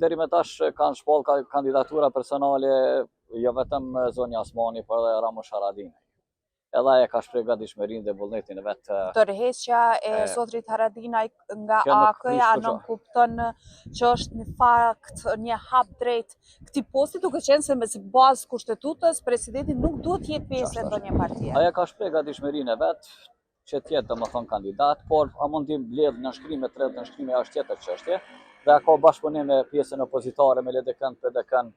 deri me tash kanë shpall kandidatura personale, jo vetëm Zonja Asmani, por edhe Ramush Haradinaj. Edhe ajo ka shpreh gatishmërinë dhe vullnetin e vet. Tërheqja e Zotrit Haradinaj nga AK-ja nuk kupton që është në fakt një hap drejt këtij posti, duke qenë se me bazë kushtetutës presidenti nuk duhet të jetë pjesë e ndonjë partie. Ajo ka shpreh gatishmërinë e vet që të jetë domethënë kandidat, por a mund të mbledh nënshkrime të rreth nënshkrime është tjetër çështje. Dhe ka bashkëpunim me pjesën opozitare me LDK-n, PDK-n,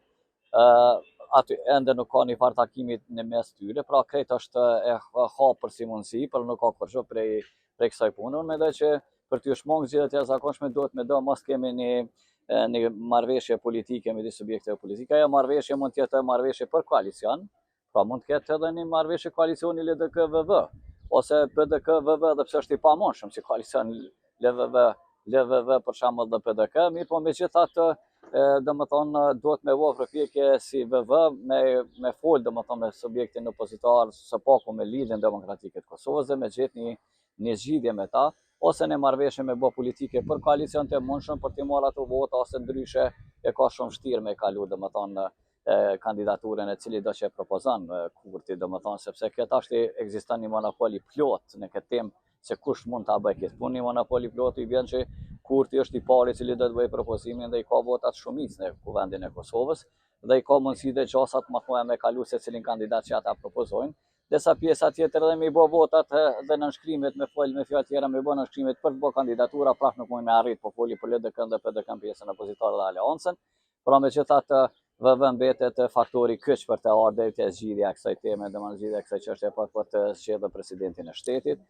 aty ende nuk ka një farë takimit në mes tyre, pra krejt është e hapur si mundësi, por nuk ka kërgjë prej kësaj pune. Unë mendoj që për t'ju shmangë zgjedhjet e jashtëzakonshme duhet me do mos kemi një marrëveshje politike midis subjekteve politike. Ajo marrëveshje mund të jetë marrëveshje për koalicion, pra mund të ketë edhe një marrëveshje koalicioni LDK-VV, ose PDK-VV, edhe pse është i pamundur si koalicion LVV për shembull dhe PDK, mirë po megjithatë domethënë duhet me vë përpjekje si VV me fol domethënë me subjektin opozitar së paku me Lidhjen Demokratike të Kosovës dhe me gjetë një zgjidhje me ta, ose në marrëveshje me bë politike për koalicion të mundshëm për të marrë ato vota, ose ndryshe e ka shumë vështirë me kalu domethënë kandidaturën e cili do që propozon Kurti, domethënë sepse këta ekziston një monopol i plot në këtë temë se kush mund ta bëjë këtë punë. Një monopol i plot i vjen që Kurti është i pari i cili do të bëjë propozimin dhe i ka votat shumicë në kuvendin e Kosovës dhe i ka mundësi dhe gjasat më thonë me kalu se cilin kandidat që ata propozojnë. Desa pjesa tjetër edhe me i bë votat dhe nënshkrimet me fjalë tjera me bë nënshkrimet për të bë kandidatura, prapë nuk mund me arrit po foli për LDK-n dhe PDK-n pjesën opozitare dhe aleancën. Pra megjithatë VV mbetet faktori kyç për të ardhur te zgjidhja e kësaj teme, domethënë zgjidhja e kësaj çështje për të zgjedhur presidentin e shtetit.